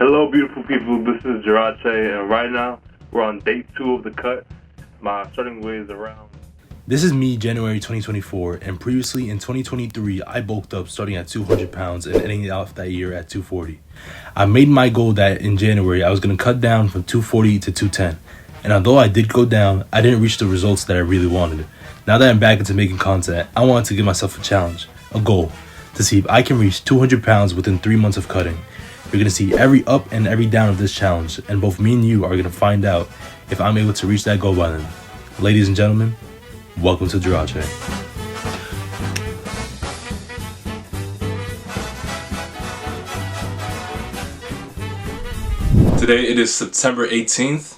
Hello, beautiful people. This is Jirache, and right now we're on day 2 of the cut. My starting weight is around. This is me, January 2024, and previously in 2023, I bulked up starting at 200 pounds and ending off that year at 240. I made my goal that in January I was going to cut down from 240 to 210, and although I did go down, I didn't reach the results that I really wanted. Now that I'm back into making content, I wanted to give myself a challenge, a goal, to see if I can reach 200 pounds within 3 months of cutting. You're going to see every up and every down of this challenge, and both me and you are going to find out if I'm able to reach that goal by then. Ladies and gentlemen, welcome to Jirache. Today it is September 18th.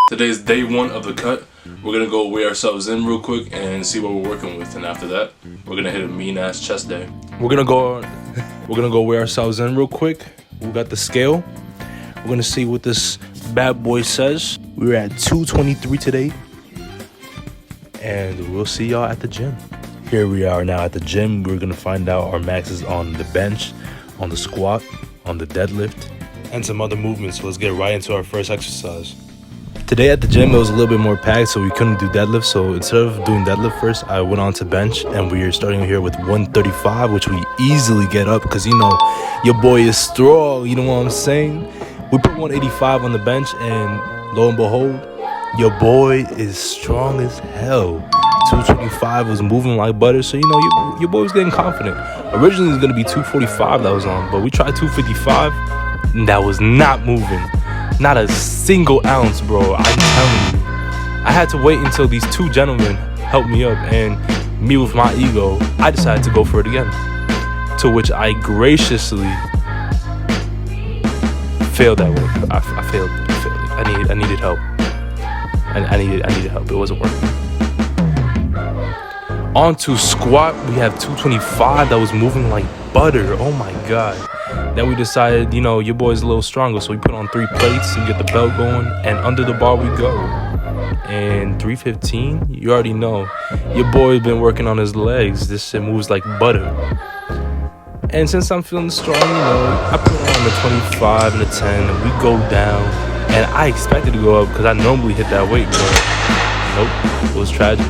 Today is day 1 of the cut. We're gonna go weigh ourselves in real quick and see what we're working with, and after that, we're gonna hit a mean ass chest day. We're gonna go weigh ourselves in real quick. We got the scale. We're gonna see what this bad boy says. We were at 223 today, and we'll see y'all at the gym. Here we are now at the gym. We're gonna find out our maxes on the bench, on the squat, on the deadlift, and some other movements. So let's get right into our first exercise. Today at the gym it was a little bit more packed, so we couldn't do deadlift. So instead of doing deadlift first, I went on to bench, and we are starting here with 135, which we easily get up because, you know, your boy is strong, you know what I'm saying? We put 185 on the bench, and lo and behold, your boy is strong as hell. 225 was moving like butter, so, you know, your boy was getting confident. Originally it was going to be 245 that was on, but we tried 255, and that was not moving. Not a single ounce, bro. I'm telling you. I had to wait until these two gentlemen helped me up, and me with my ego, I decided to go for it again. To which I graciously failed that way. I failed. I needed help. I needed help. It wasn't working. On to squat, we have 225 that was moving like butter. Oh my god. Then we decided, you know, your boy's a little stronger, so we put on 3 plates and get the belt going, and under the bar we go. And 315, you already know, your boy's been working on his legs. This shit moves like butter. And since I'm feeling strong, you know, I put on the 25 and the 10, and we go down. And I expected to go up because I normally hit that weight, but nope, it was tragic.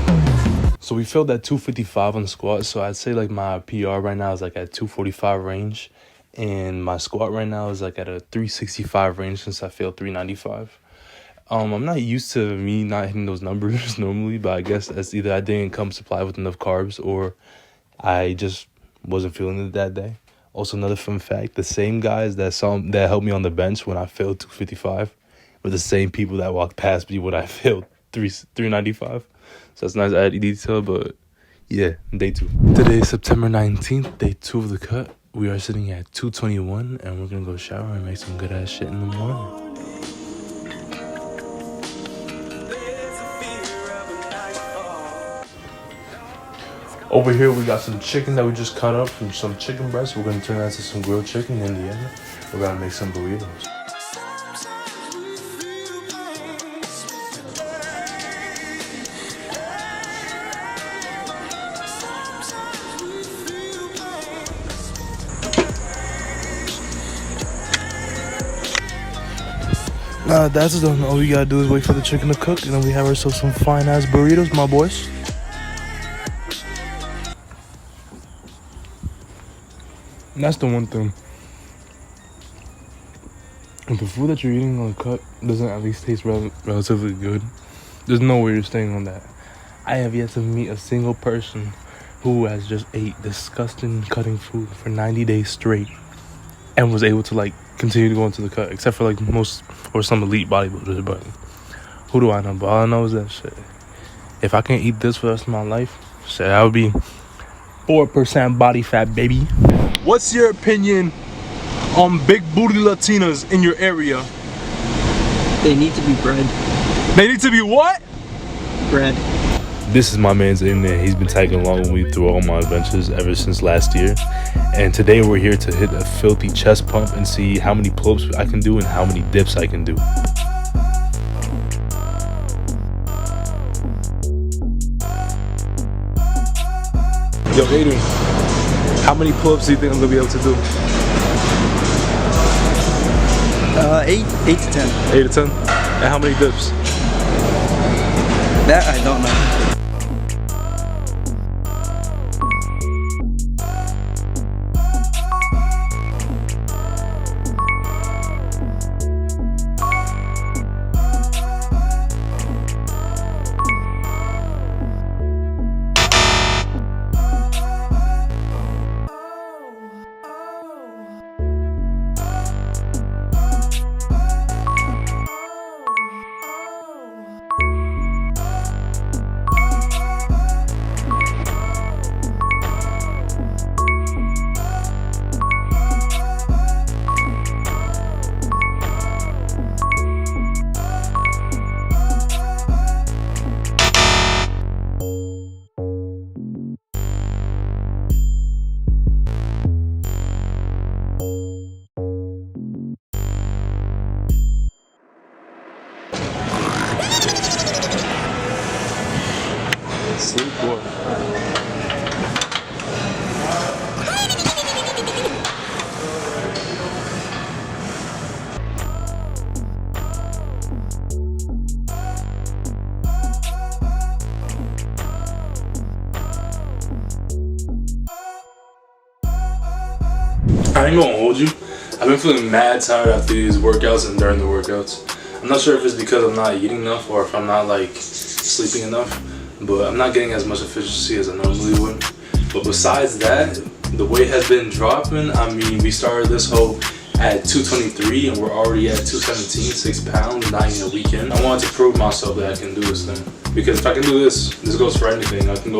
So we filled that 255 on the squat, so I'd say like my PR right now is like at 245 range. And my squat right now is like at a 365 range since I failed 395. I'm not used to me not hitting those numbers normally, but I guess that's either I didn't come supplied with enough carbs or I just wasn't feeling it that day. Also, another fun fact, the same guys that helped me on the bench when I failed 255 were the same people that walked past me when I failed 395. So that's nice added detail, but yeah, day 2. Today is September 19th, day 2 of the cut. We are sitting at 221, and we're gonna go shower and make some good ass shit in the morning. Over here we got some chicken that we just cut up from some chicken breasts. We're gonna turn that into some grilled chicken. In the end, we're gonna make some burritos. Nah, that's done. All we gotta do is wait for the chicken to cook, and then we have ourselves some fine ass burritos, my boys. And that's the one thing. If the food that you're eating on the cut doesn't at least taste relatively good, there's no way you're staying on that. I have yet to meet a single person who has just ate disgusting cutting food for 90 days straight and was able to, like, continue to go into the cut, except for like most or some elite bodybuilders. But who do I know? But all I know is that shit, if I can't eat this for the rest of my life, shit, I would be 4% body fat, baby. What's your opinion on big booty Latinas in your area? They need to be bred. They need to be what? Bred. This is my man's Amen. He's been tagging along with me through all my adventures ever since last year. And today we're here to hit a filthy chest pump and see how many pull-ups I can do and how many dips I can do. Yo, Aiden. How many pull-ups do you think I'm gonna be able to do? 8 to 10. 8 to 10? And how many dips? That I don't know. Sleep boy. I ain't gonna hold you. I've been feeling mad tired after these workouts and during the workouts. I'm not sure if it's because I'm not eating enough or if I'm not like sleeping enough, but I'm not getting as much efficiency as I normally would. But besides that, the weight has been dropping. I mean, we started this whole at 223 and we're already at 217, 6 pounds, not even a weekend. I wanted to prove myself that I can do this thing. Because if I can do this goes for anything. I can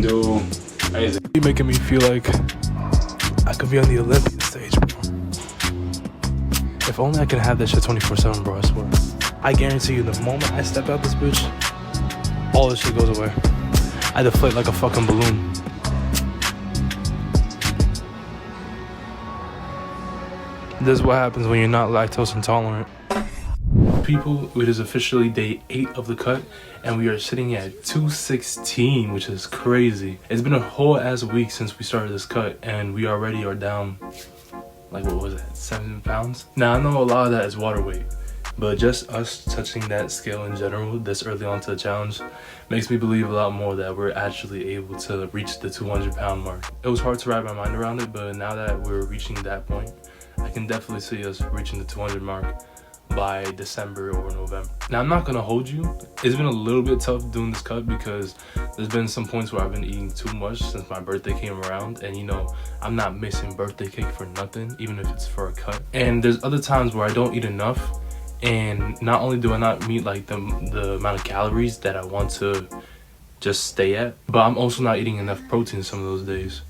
do anything. You're making me feel like I could be on the Olympian stage, bro. If only I can have that shit 24/7, bro, I swear. I guarantee you, the moment I step out this bitch, all this shit goes away. I deflate like a fucking balloon. This is what happens when you're not lactose intolerant. People, it is officially day 8 of the cut, and we are sitting at 216, which is crazy. It's been a whole ass week since we started this cut, and we already are down, like, what was that, 7 pounds? Now, I know a lot of that is water weight, but just us touching that scale in general this early onto the challenge makes me believe a lot more that we're actually able to reach the 200-pound mark. It was hard to wrap my mind around it, but now that we're reaching that point, I can definitely see us reaching the 200 mark by December or November. Now, I'm not gonna hold you. It's been a little bit tough doing this cut because there's been some points where I've been eating too much since my birthday came around, and you know, I'm not missing birthday cake for nothing, even if it's for a cut. And there's other times where I don't eat enough, and not only do I not meet like the amount of calories that I want to just stay at, but I'm also not eating enough protein some of those days.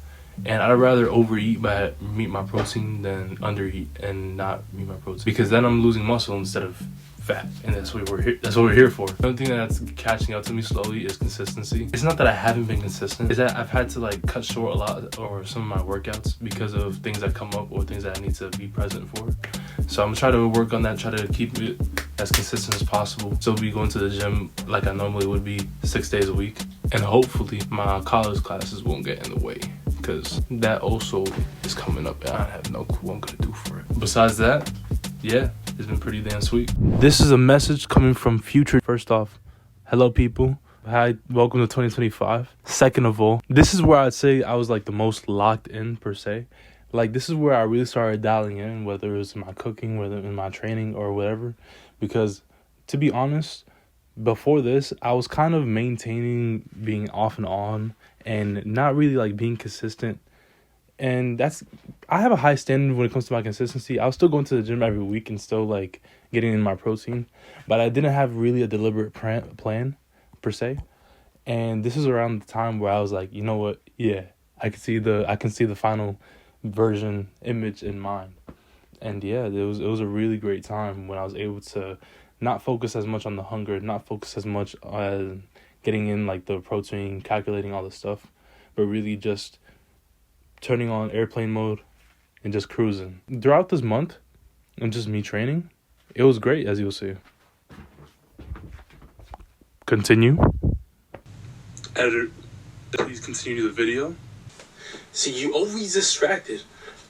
And I'd rather overeat but meet my protein than undereat and not meet my protein, because then I'm losing muscle instead of fat, and that's what we're here. That's what we're here for. The only thing that's catching up to me slowly is consistency. It's not that I haven't been consistent; it's that I've had to like cut short a lot or some of my workouts because of things that come up or things that I need to be present for. So I'm gonna try to work on that, try to keep it as consistent as possible. Still be going to the gym like I normally would be 6 days a week, and hopefully my college classes won't get in the way, because that also is coming up and I have no clue what I'm gonna do for it. Besides that, yeah, it's been pretty damn sweet. This is a message coming from future. First off, hello people. Hi, welcome to 2025. Second of all, this is where I'd say I was like the most locked in per se. Like, this is where I really started dialing in, whether it was in my cooking, whether in my training or whatever. Because to be honest, before this, I was kind of maintaining being off and on and not really like being consistent. And I have a high standard when it comes to my consistency. I was still going to the gym every week and still like getting in my protein, but I didn't have really a deliberate plan per se. And this is around the time where I was like, you know what? Yeah, I can see the final version image in mind. And yeah, it was a really great time when I was able to not focus as much on the hunger, not focus as much on getting in like the protein, calculating all the stuff, but really just turning on airplane mode and just cruising. Throughout this month and just me training, it was great, as you'll see. Continue. Editor, please continue the video. See, you always distracted,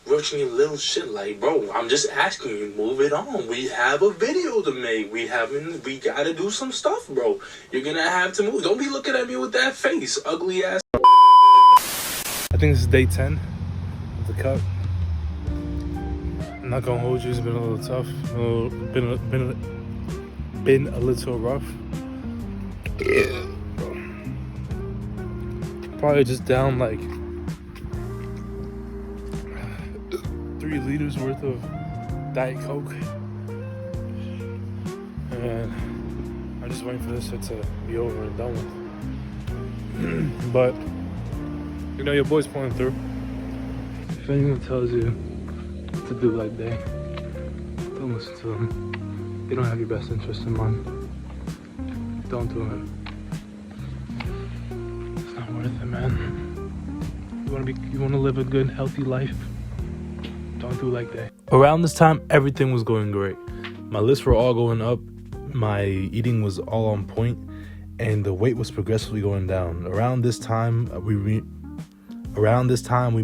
rushing your little shit. Like, bro, I'm just asking you, move it on. We have a video to make. We gotta do some stuff, bro. You're gonna have to move. Don't be looking at me with that face, ugly ass. I think this is day 10 of the cut. I'm not gonna hold you, it's been a little tough. Been a little rough. Yeah. Probably just down like 3 liters worth of Diet Coke. And I'm just waiting for this shit to be over and done with. But you know your boy's pulling through. If anyone tells you to do like they, don't listen to them. They don't have your best interest in mind. Don't do it. It's not worth it, man. You wanna live a good, healthy life? Don't do like they. Around this time, everything was going great. My lists were all going up. My eating was all on point, and the weight was progressively going down. Around this time, we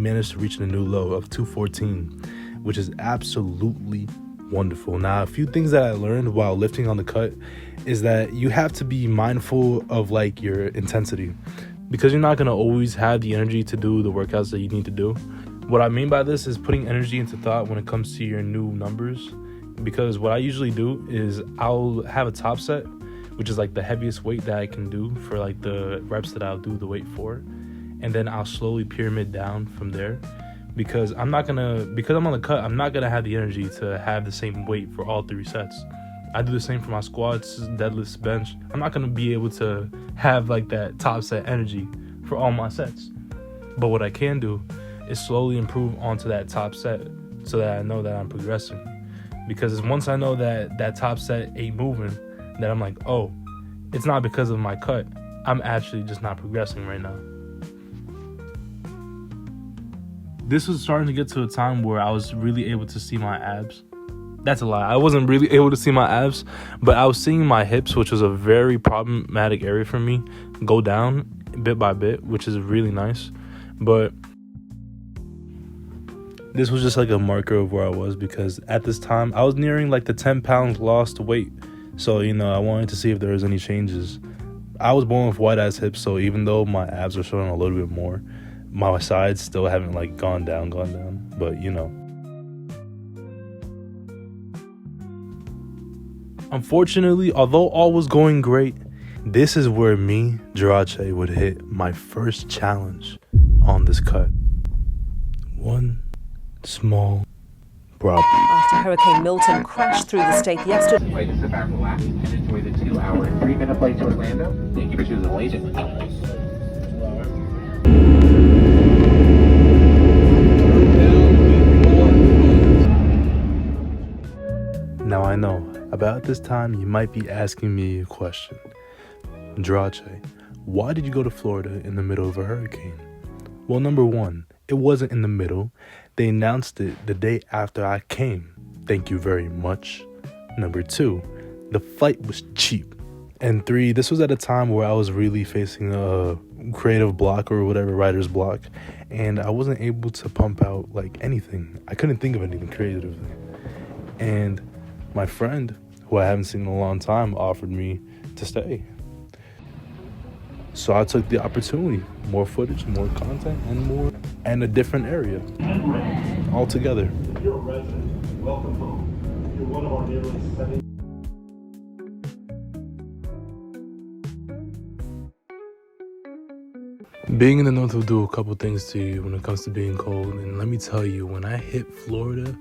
managed to reach a new low of 214, which is absolutely wonderful. Now, a few things that I learned while lifting on the cut is that you have to be mindful of like your intensity, because you're not going to always have the energy to do the workouts that you need to do. What I mean by this is putting energy into thought when it comes to your new numbers, because what I usually do is I'll have a top set, which is like the heaviest weight that I can do for like the reps that I'll do the weight for, and then I'll slowly pyramid down from there, because I'm on the cut, I'm not gonna have the energy to have the same weight for all 3 sets. I do the same for my squats, deadlifts, bench. I'm not gonna be able to have like that top set energy for all my sets. But what I can do is slowly improve onto that top set so that I know that I'm progressing. Because once I know that top set ain't moving, then I'm like, oh, it's not because of my cut. I'm actually just not progressing right now. This was starting to get to a time where I was really able to see my abs. That's a lie. I wasn't really able to see my abs, but I was seeing my hips, which was a very problematic area for me, go down bit by bit, which is really nice. But this was just like a marker of where I was, because at this time I was nearing like the 10 pounds lost weight. So, you know, I wanted to see if there was any changes. I was born with white ass hips, so even though my abs are showing a little bit more, my sides still haven't like gone down. But, you know. Unfortunately, although all was going great, this is where me, Jirache, would hit my first challenge on this cut. One small problem. After Hurricane Milton crashed through the state yesterday. Way to sit back, relax, and enjoy the 2-hour, 3-minute flight to Orlando. Thank you for choosing Allegiant. Now I know, about this time you might be asking me a question. Jirache, why did you go to Florida in the middle of a hurricane? Well, number one, it wasn't in the middle. They announced it the day after I came. Thank you very much. Number two, the flight was cheap. And 3, this was at a time where I was really facing a creative block or whatever, writer's block, and I wasn't able to pump out like anything. I couldn't think of anything creatively. And my friend, who I haven't seen in a long time, offered me to stay. So I took the opportunity. More footage, more content, and a different area altogether. If you're a resident, welcome home. You're one of our nearly 70. Being in the north will do a couple things to you when it comes to being cold. And let me tell you, when I hit Florida,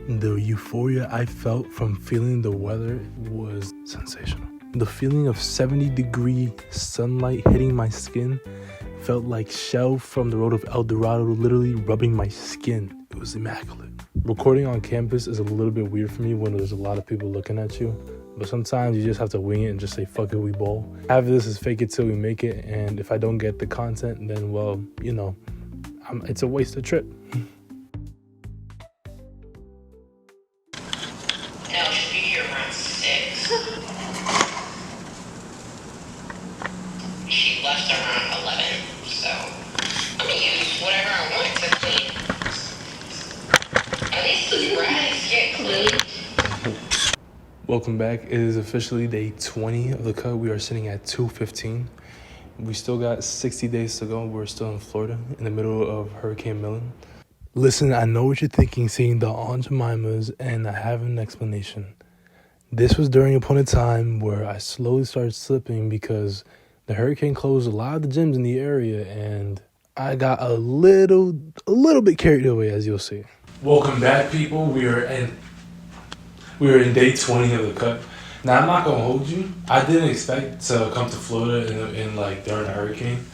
the euphoria I felt from feeling the weather was sensational. The feeling of 70-degree sunlight hitting my skin felt like Shell from the road of El Dorado literally rubbing my skin. It was immaculate. Recording on campus is a little bit weird for me when there's a lot of people looking at you, but sometimes you just have to wing it and just say, fuck it, we bowl. Half of this is fake it till we make it, and if I don't get the content, then, well, you know, it's a wasted trip. No, she'll be here around 6. She left around 11, so I'm gonna use whatever I want. Welcome back. It is officially day 20 of the cut. We are sitting at 2:15. We still got 60 days to go. We're still in Florida in the middle of Hurricane Milton. Listen, I know what you're thinking, seeing the Aunt Jemimas, and I have an explanation. This was during a point in time where I slowly started slipping because the hurricane closed a lot of the gyms in the area, and I got a little bit carried away, as you'll see. Welcome back, people. We are in day 20 of the cut. Now, I'm not gonna hold you. I didn't expect to come to Florida in like during a hurricane.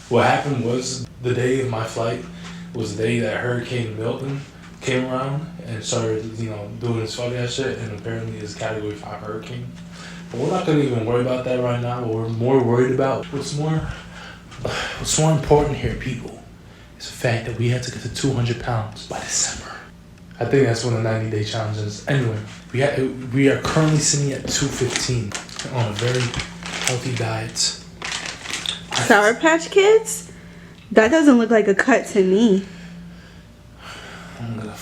What happened was the day of my flight was the day that Hurricane Milton came around and started, doing his fuck ass shit, and apparently it's Category 5 hurricane. But we're not gonna even worry about that right now. What we're more worried about, what's more important here, people, is the fact that we have to get to 200 pounds by December. I think that's when the 90-day challenge is. Anyway, we are currently sitting at 215 on a very healthy diet. Sour Patch Kids? That doesn't look like a cut to me. I'm gonna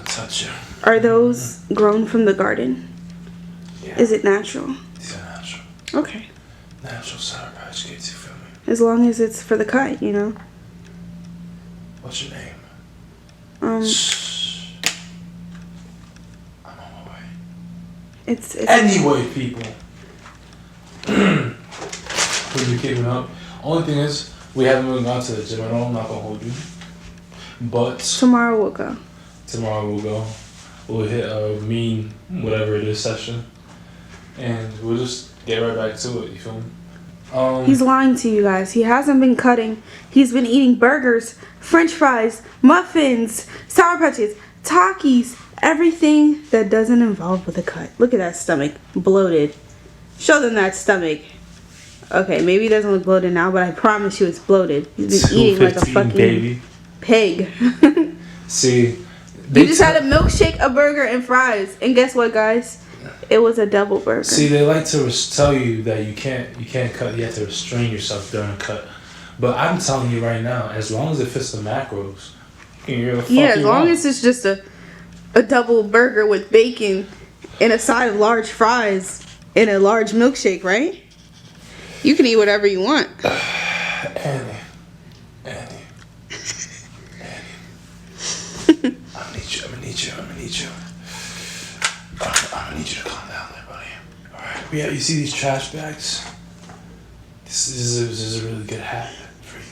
touch you. Are those grown from the garden? Yeah. Is it natural? These are natural. Okay. Natural Sour Patch Kids, you feel me? As long as it's for the cut, What's your name? I'm on my way. It's Anyway, people. We'll be keeping up. Only thing is, we haven't even gone to the gym at all. I'm not gonna hold you. But tomorrow we'll go. We'll hit a mean whatever it is session, and we'll just get right back to it. You feel me? He's lying to you guys. He hasn't been cutting. He's been eating burgers, French fries, muffins, Sour Patches, Takis, everything that doesn't involve with a cut. Look at that stomach, bloated. Show them that stomach. Okay, maybe it doesn't look bloated now, but I promise you it's bloated. He's been eating like a fucking baby. Pig. See, you just had a milkshake, a burger, and fries, and guess what, guys? It was a double burger. See, they like to tell you that you can't cut. You have to restrain yourself during a cut. But I'm telling you right now, as long as it fits the macros, as long as it's just a double burger with bacon and a side of large fries and a large milkshake, right? You can eat whatever you want. Annie. I'm gonna need you to calm down there, buddy. Alright. Yeah, you see these trash bags? This is a really good hat for you.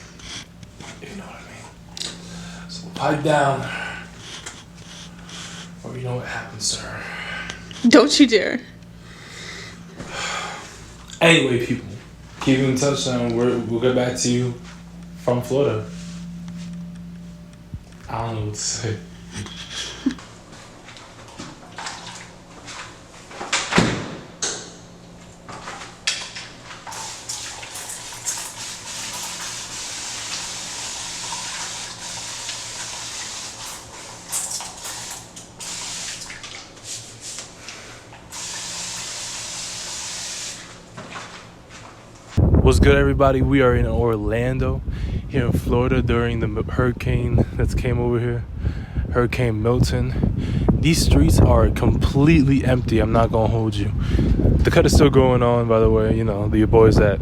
If you know what I mean. So we'll pipe down. Or you know what happens, sir. Don't you dare. Anyway, people, keep in touch and we'll get back to you from Florida. I don't know what to say. What's good, everybody? We are in Orlando, here in Florida, during the hurricane that came over here, Hurricane Milton. These streets are completely empty. I'm not gonna hold you. The cut is still going on, by the way. The boys at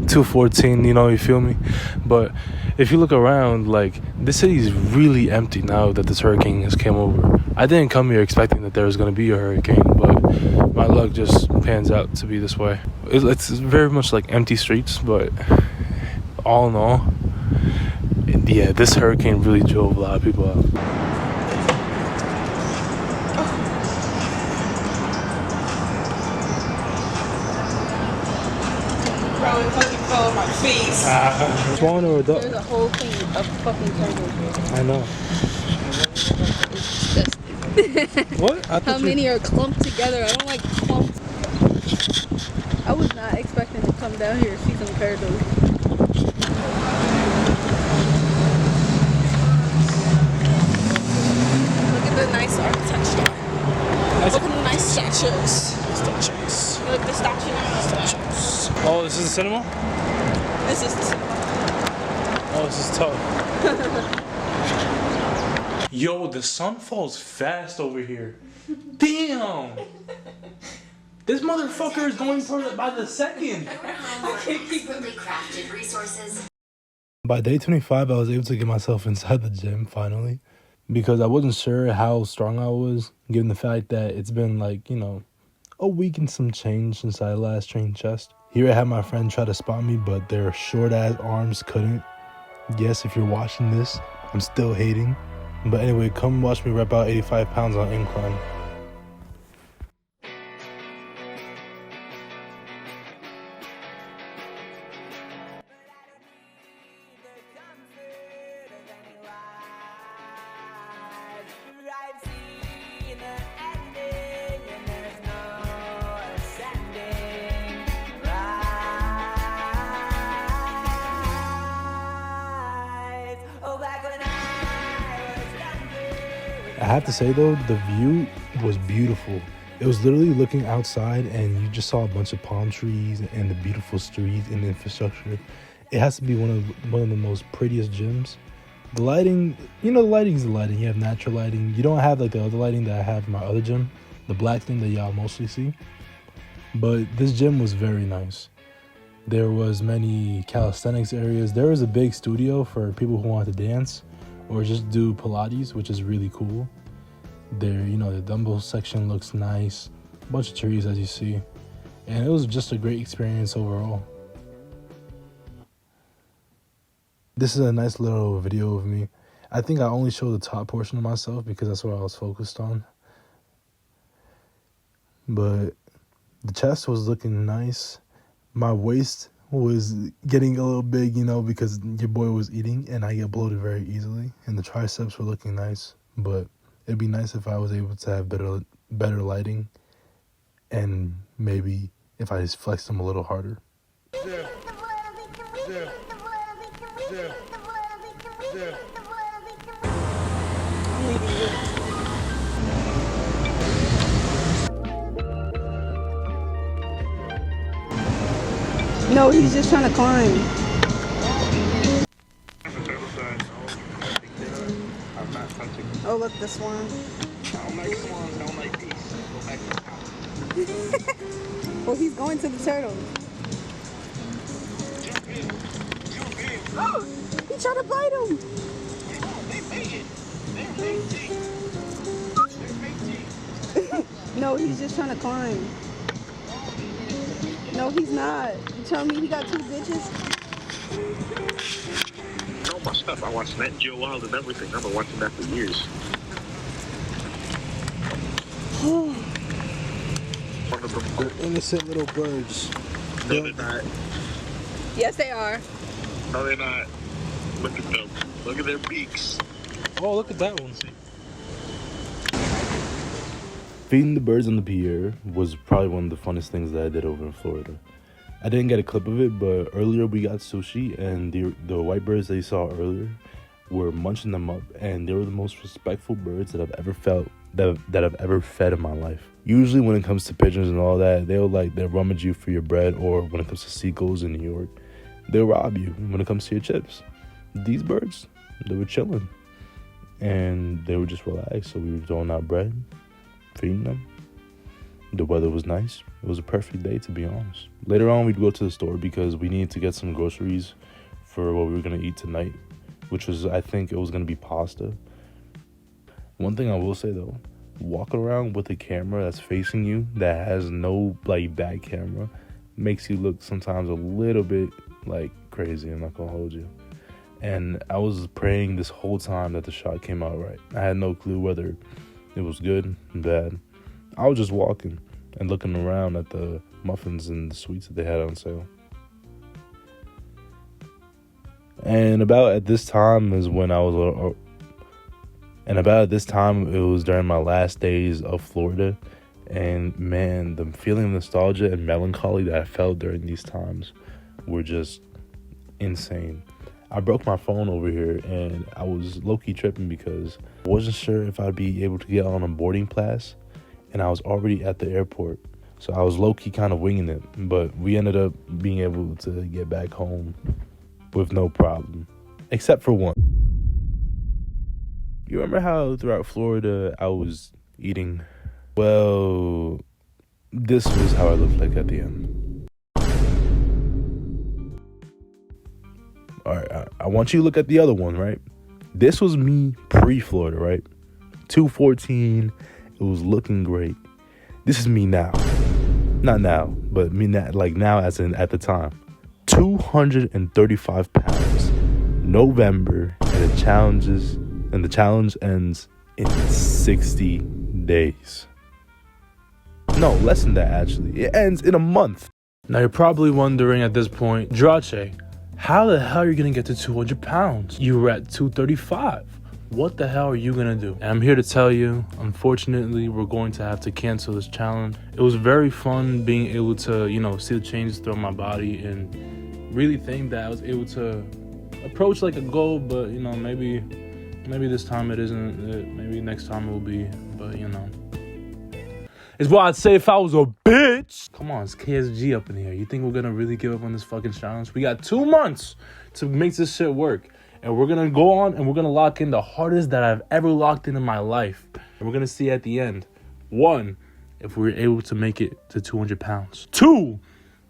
214. You feel me? But if you look around, like, this city is really empty now that this hurricane has came over. I didn't come here expecting that there was gonna be a hurricane, but my luck just pans out to be this way. It's very much like empty streets, but all in all, yeah, this hurricane really drove a lot of people out. Bro, it fucking fell on my face. Swan or adult? There's a whole thing of fucking turtles here. I know. What? How many are clumped together? I don't like clumped. I was not expecting to come down here and see some turtles. Look at the nice architecture. Look at the nice statues. Look at the statues. Oh, this is the cinema? This is the cinema. Oh, this is tough. Yo, the sun falls fast over here. Damn! This motherfucker is going by the second. Crafted resources. By day 25, I was able to get myself inside the gym finally, because I wasn't sure how strong I was, given the fact that it's been like, a week and some change since I last trained chest. Here I had my friend try to spot me, but their short ass arms couldn't. Yes, if you're watching this, I'm still hating. But anyway, come watch me rep out 85 pounds on incline. I have to say though, the view was beautiful. It was literally looking outside and you just saw a bunch of palm trees and the beautiful streets and infrastructure. It has to be one of the most prettiest gyms. The lighting, the lighting's the lighting. You have natural lighting. You don't have like the other lighting that I have in my other gym, the black thing that y'all mostly see. But this gym was very nice. There was many calisthenics areas. There was a big studio for people who want to dance or just do Pilates, which is really cool. There, the dumbbell section looks nice. A bunch of trees, as you see. And it was just a great experience overall. This is a nice little video of me. I think I only showed the top portion of myself because that's what I was focused on. But the chest was looking nice. My waist was getting a little big, because your boy was eating and I get bloated very easily. And the triceps were looking nice, but it'd be nice if I was able to have better lighting and maybe if I just flexed them a little harder. No, he's just trying to climb. Oh, look, the swan. I don't like swans, I don't like peace. Go back to the house. Well, he's going to the turtles. Jump in. Jump in. Oh, he tried to bite him. They made it. They're mating. No, he's just trying to climb. No, he's not. You telling me he got two bitches? Know my stuff. I watched Net Geo Wild and everything. I've been watching that for years. One of them. They're innocent little birds. No, they're not. Yes, they are. No, they're not. Look at them. Look at their beaks. Oh, look at that one. Feeding the birds on the pier was probably one of the funnest things that I did over in Florida. I didn't get a clip of it, but earlier we got sushi, and the white birds that you saw earlier were munching them up, and they were the most respectful birds that I've ever felt, that I've ever fed in my life. Usually when it comes to pigeons and all that, they'll rummage you for your bread, or when it comes to seagulls in New York, they'll rob you when it comes to your chips. These birds, they were chilling, and they were just relaxed, so we were throwing out bread, feeding them. The weather was nice. It was a perfect day, to be honest. Later on, we'd go to the store because we needed to get some groceries for what we were going to eat tonight, which was, I think it was going to be pasta. One thing I will say though, walk around with a camera that's facing you that has no back camera makes you look sometimes a little bit crazy. I'm not gonna hold you. And I was praying this whole time that the shot came out right. I had no clue whether it was good and bad. I was just walking and looking around at the muffins and the sweets that they had on sale. And about at this time it was during my last days of Florida. And man, the feeling of nostalgia and melancholy that I felt during these times were just insane. I broke my phone over here and I was low-key tripping because I wasn't sure if I'd be able to get on a boarding pass, and I was already at the airport. So I was low-key kind of winging it, but we ended up being able to get back home with no problem, except for one. You remember how throughout Florida I was eating? Well, this was how I looked like at the end. All right, I want you to look at the other one, right? This was me pre-Florida, right? 214. It was looking great. This is me now. Not now, but me now, like now as in at the time. 235 pounds. November, and the challenge ends in 60 days. No, less than that actually. It ends in a month. Now you're probably wondering at this point, Drache, how the hell are you gonna get to 200 pounds? You were at 235. What the hell are you gonna do? And I'm here to tell you, unfortunately, we're going to have to cancel this challenge. It was very fun being able to, see the changes throughout my body and really think that I was able to approach like a goal, but maybe this time it isn't it. Maybe next time it will be, but it's what I'd say if I was a bitch. Come on, it's KSG up in here. You think we're gonna really give up on this fucking challenge? We got 2 months to make this shit work. And we're gonna go on and we're gonna lock in the hardest that I've ever locked in my life. And we're gonna see at the end, 1, if we were able to make it to 200 pounds. 2,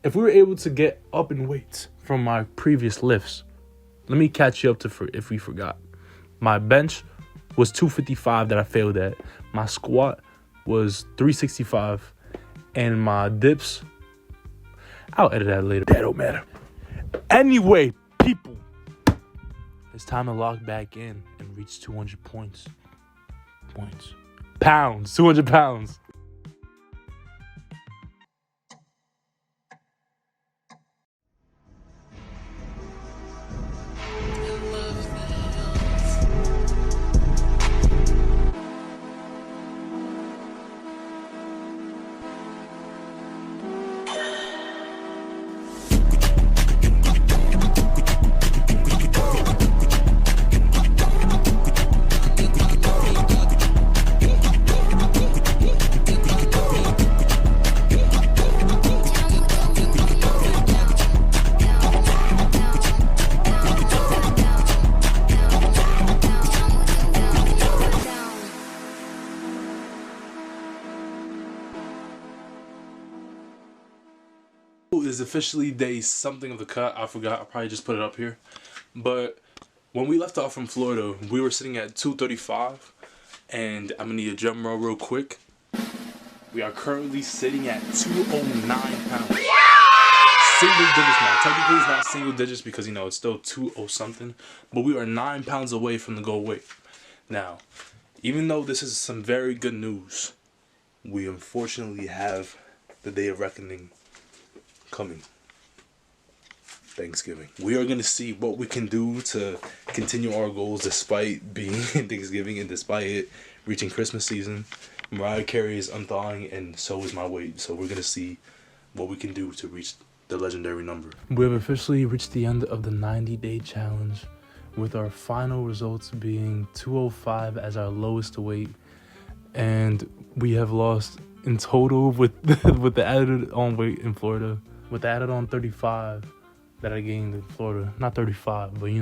if we were able to get up in weights from my previous lifts. Let me catch you up to if we forgot. My bench was 255 that I failed at. My squat was 365. And my dips, I'll edit that later. That don't matter. Anyway, people, it's time to lock back in and reach 200 pounds. 200 pounds. Is officially day something of the cut. I forgot. I probably just put it up here. But when we left off from Florida, we were sitting at 235. And I'm going to need a drum roll real quick. We are currently sitting at 209 pounds. Single digits now. Technically, it's not single digits because, it's still 20 something. But we are 9 pounds away from the goal weight. Now, even though this is some very good news, we unfortunately have the day of reckoning coming. Thanksgiving. We are going to see what we can do to continue our goals despite being in Thanksgiving and despite it reaching Christmas season. Mariah Carey is unthawing and so is my weight. So we're going to see what we can do to reach the legendary number. We have officially reached the end of the 90-day challenge with our final results being 205 as our lowest weight. And we have lost in total with the added on weight in Florida. With the added on 35 that I gained in Florida. Not 35, but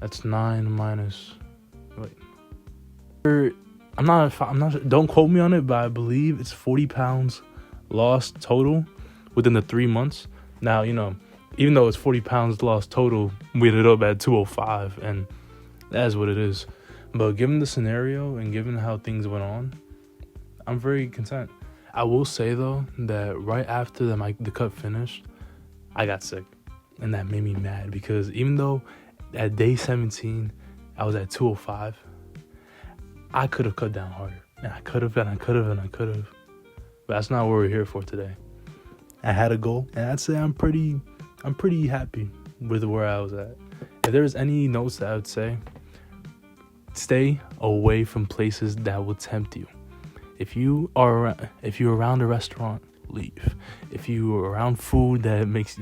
that's 9 minus. Wait. I'm not sure. Don't quote me on it, but I believe it's 40 pounds lost total within the 3 months. Now, even though it's 40 pounds lost total, we ended up at 205, and that's what it is. But given the scenario and given how things went on, I'm very content. I will say, though, that right after the cut finished, I got sick. And that made me mad because even though at day 17, I was at 205, I could have cut down harder. And I could have. But that's not what we're here for today. I had a goal, and I'd say I'm pretty happy with where I was at. If there's any notes that I would say, stay away from places that will tempt you. If you're around a restaurant, leave. If you're around food that might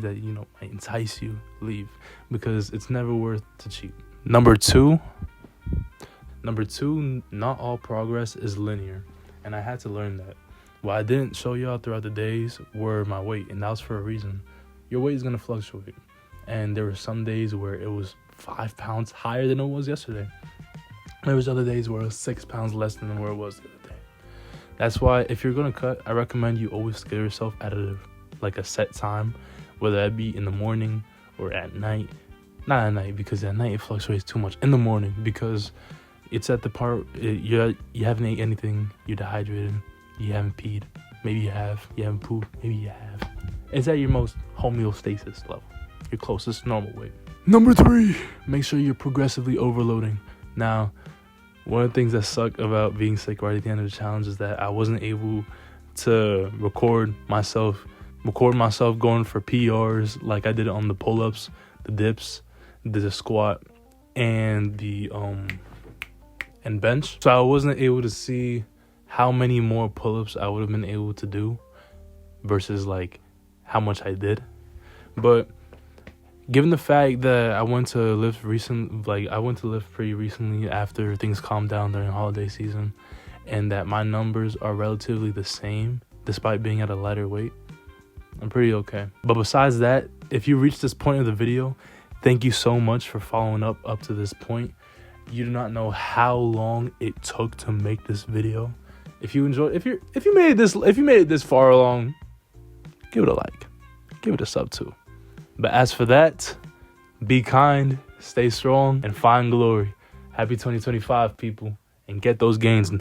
entice you, leave, because it's never worth to cheat. Number two, not all progress is linear, and I had to learn that. What I didn't show y'all throughout the days were my weight, and that was for a reason. Your weight is gonna fluctuate, and there were some days where it was 5 pounds higher than it was yesterday. There was other days where it was 6 pounds less than where it was the other day. That's why if you're gonna cut, I recommend you always schedule yourself at like a set time, whether that be in the morning or at night. Not at night, because at night it fluctuates too much. In the morning, because it's at the part you haven't ate anything, you're dehydrated, you haven't peed, maybe you haven't pooped, maybe you have. It's at your most homeostasis level, your closest normal weight. Number 3, make sure you're progressively overloading. Now, one of the things that sucked about being sick right at the end of the challenge is that I wasn't able to record myself going for PRs like I did it on the pull-ups, the dips, the squat, and the and bench. So I wasn't able to see how many more pull-ups I would have been able to do versus like how much I did. But given the fact that I went to lift pretty recently after things calmed down during holiday season, and that my numbers are relatively the same despite being at a lighter weight, I'm pretty okay. But besides that, if you reach this point of the video, thank you so much for following up to this point. You do not know how long it took to make this video. If you enjoyed, if you made it this far along, give it a like, give it a sub too. But as for that, be kind, stay strong, and find glory. Happy 2025, people, and get those gains.